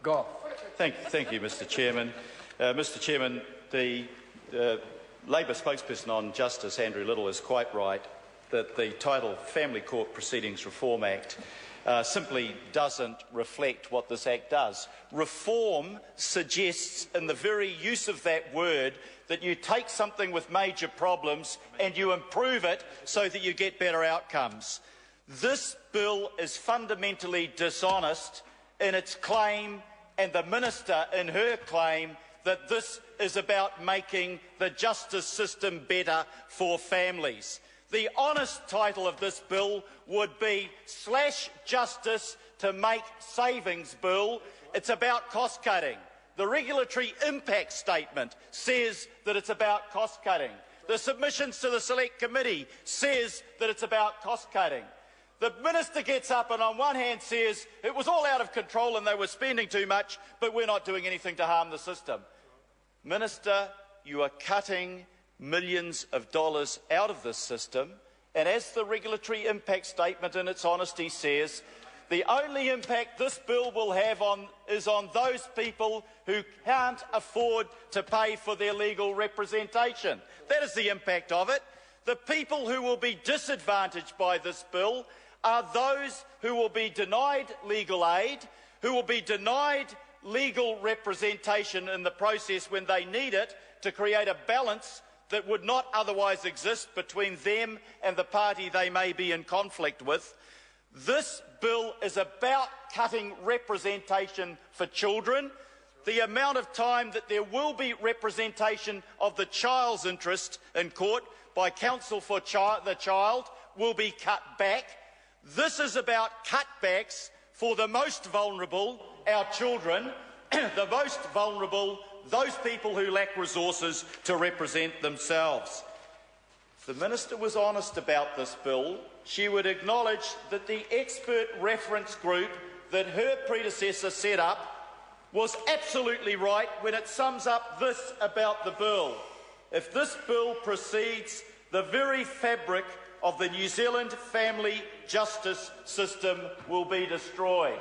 Goff. Thank you, Mr Chairman. Mr Chairman, the Labor spokesperson on Justice, Andrew Little, is quite right that the title Family Court Proceedings Reform Act simply doesn't reflect what this Act does. Reform suggests, in the very use of that word, that you take something with major problems and you improve it so that you get better outcomes. This bill is fundamentally dishonest in its claim, and the Minister in her claim, that this is about making the justice system better for families. The honest title of this bill would be Slash Justice to Make Savings Bill. It's about cost cutting. The regulatory impact statement says that it's about cost cutting. The submissions to the Select Committee says that it's about cost cutting. The Minister gets up and on one hand says it was all out of control and they were spending too much, but we're not doing anything to harm the system. Minister, you are cutting millions of dollars out of this system, and as the regulatory impact statement in its honesty says, the only impact this bill will have is on those people who can't afford to pay for their legal representation. That is the impact of it. The people who will be disadvantaged by this bill are those who will be denied legal aid, who will be denied legal representation in the process when they need it to create a balance that would not otherwise exist between them and the party they may be in conflict with. This bill is about cutting representation for children. The amount of time that there will be representation of the child's interest in court by counsel for the child will be cut back. This is about cutbacks for the most vulnerable, our children, the most vulnerable, those people who lack resources to represent themselves. If the Minister was honest about this bill, she would acknowledge that the expert reference group that her predecessor set up was absolutely right when it sums up this about the bill. If this bill proceeds, the very fabric of the New Zealand family justice system will be destroyed.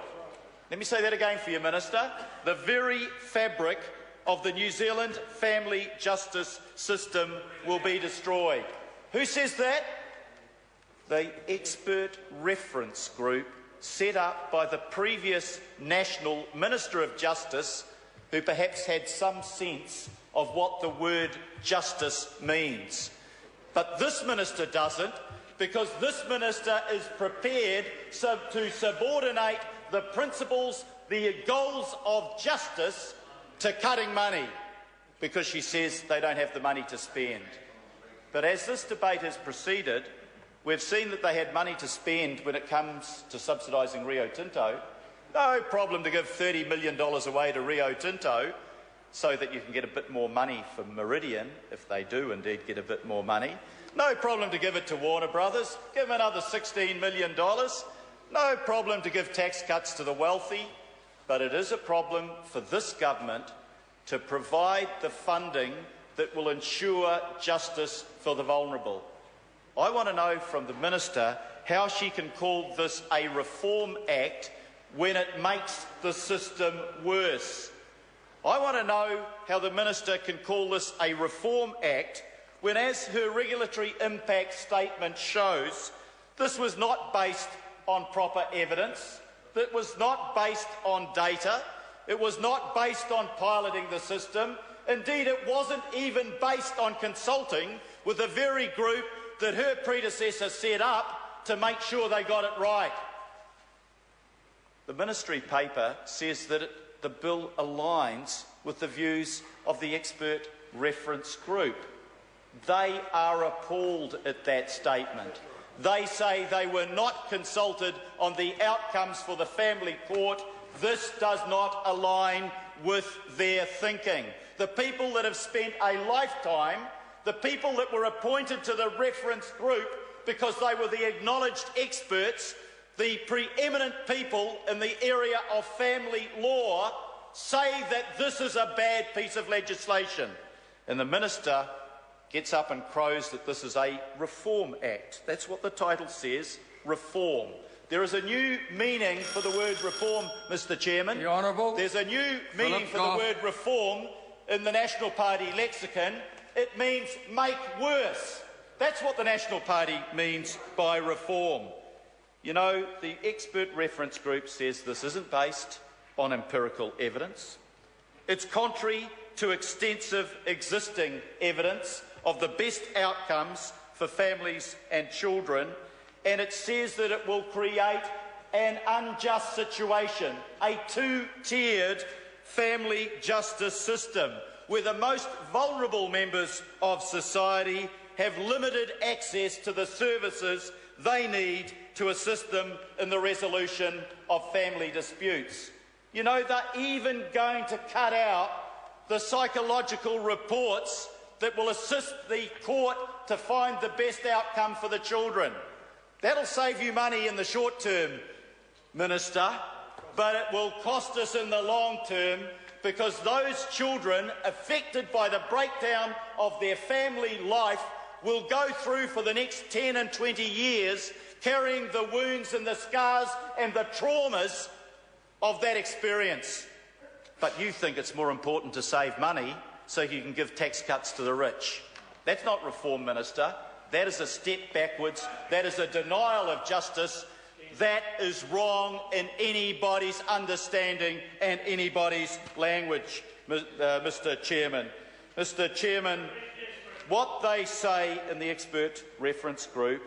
Let me say that again for you, Minister. The very fabric of the New Zealand family justice system will be destroyed. Who says that? The expert reference group set up by the previous National Minister of Justice, who perhaps had some sense of what the word justice means. But this Minister doesn't, because this Minister is prepared to subordinate the principles, the goals of justice to cutting money, because she says they don't have the money to spend. But as this debate has proceeded, we've seen that they had money to spend when it comes to subsidising Rio Tinto. No problem to give $30 million away to Rio Tinto so that you can get a bit more money for Meridian, if they do indeed get a bit more money. No problem to give it to Warner Brothers. Give them another $16 million. No problem to give tax cuts to the wealthy. But it is a problem for this government to provide the funding that will ensure justice for the vulnerable. I want to know from the Minister how she can call this a Reform Act when it makes the system worse. I want to know how the Minister can call this a Reform Act when, as her regulatory impact statement shows, this was not based on proper evidence, that was not based on data, it was not based on piloting the system. Indeed, it wasn't even based on consulting with the very group that her predecessor set up to make sure they got it right. The ministry paper says that the bill aligns with the views of the expert reference group. They are appalled at that statement. They say they were not consulted on the outcomes for the family court. This does not align with their thinking. The people that have spent a lifetime, the people that were appointed to the reference group because they were the acknowledged experts, the preeminent people in the area of family law, say that this is a bad piece of legislation. And the Minister gets up and crows that this is a Reform Act. That's what the title says, Reform. There is a new meaning for the word reform, Mr Chairman. The Honourable. There's a new meaning for the word reform in the National Party lexicon. It means make worse. That's what the National Party means by reform. You know, the expert reference group says this isn't based on empirical evidence. It's contrary to extensive existing evidence of the best outcomes for families and children, and it says that it will create an unjust situation, a two-tiered family justice system where the most vulnerable members of society have limited access to the services they need to assist them in the resolution of family disputes. You know, they're even going to cut out the psychological reports that will assist the court to find the best outcome for the children. That'll save you money in the short term, Minister, but it will cost us in the long term, because those children affected by the breakdown of their family life will go through for the next 10 and 20 years carrying the wounds and the scars and the traumas of that experience. But you think it's more important to save money so you can give tax cuts to the rich. That's not reform, Minister. That is a step backwards. That is a denial of justice. That is wrong in anybody's understanding and anybody's language, Mr Chairman. Mr Chairman, what they say in the expert reference group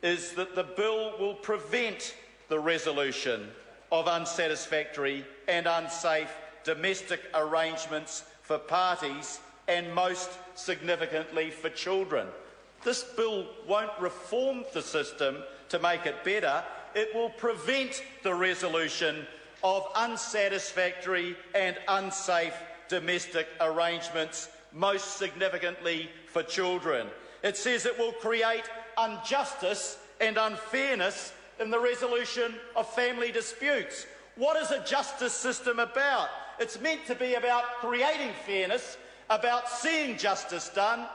is that the bill will prevent the resolution of unsatisfactory and unsafe domestic arrangements for parties, and most significantly for children. This bill won't reform the system to make it better. It will prevent the resolution of unsatisfactory and unsafe domestic arrangements, most significantly for children. It says it will create injustice and unfairness in the resolution of family disputes. What is a justice system about? It's meant to be about creating fairness, about seeing justice done,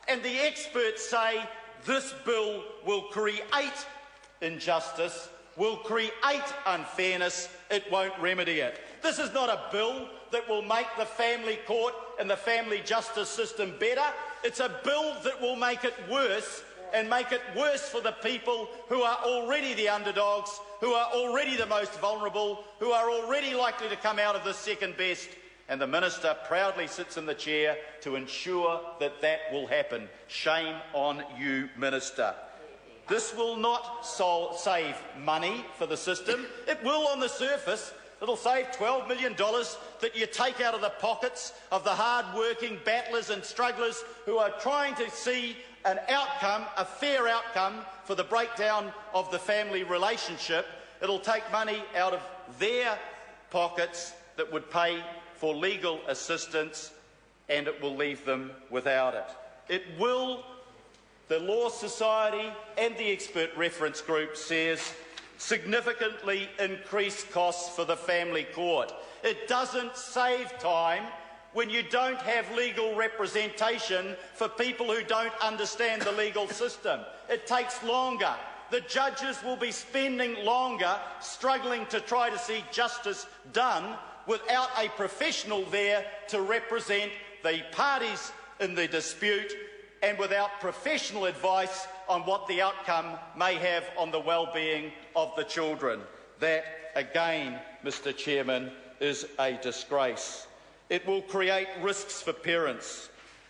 and the experts say this bill will create injustice, will create unfairness, it won't remedy it. This is not a bill that will make the family court and the family justice system better. It's a bill that will make it worse, and make it worse for the people who are already the underdogs, who are already the most vulnerable, who are already likely to come out of the second best. And the Minister proudly sits in the chair to ensure that that will happen. Shame on you, Minister. This will not save money for the system. It will on the surface. It'll save $12 million that you take out of the pockets of the hard-working battlers and strugglers who are trying to see an outcome, a fair outcome for the breakdown of the family relationship. It'll take money out of their pockets that would pay for legal assistance, and it will leave them without it. It will, the Law Society and the expert reference group says, significantly increase costs for the family court. It doesn't save time when you don't have legal representation for people who don't understand the legal system. It takes longer. The judges will be spending longer struggling to try to see justice done without a professional there to represent the parties in the dispute, and without professional advice on what the outcome may have on the well-being of the children. That, again, Mr Chairman, is a disgrace. It will create risks for parents,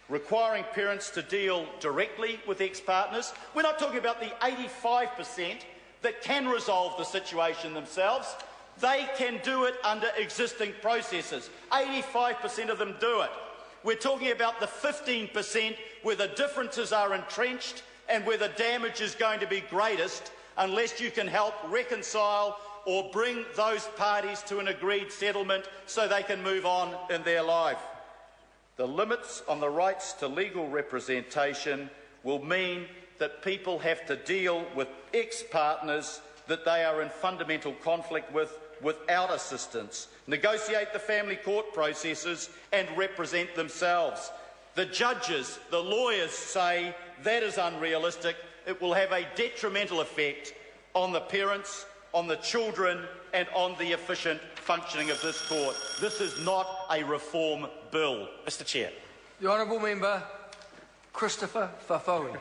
requiring parents to deal directly with ex-partners. We're not talking about the 85% that can resolve the situation themselves. They can do it under existing processes. 85% of them do it. We're talking about the 15% where the differences are entrenched and where the damage is going to be greatest unless you can help reconcile or bring those parties to an agreed settlement so they can move on in their life. The limits on the rights to legal representation will mean that people have to deal with ex-partners that they are in fundamental conflict with without assistance, negotiate the family court processes and represent themselves. The judges, the lawyers say that is unrealistic. It will have a detrimental effect on the parents on the children and on the efficient functioning of this court. This is not a reform bill. Mr Chair. The Honourable Member Christopher Fafaui.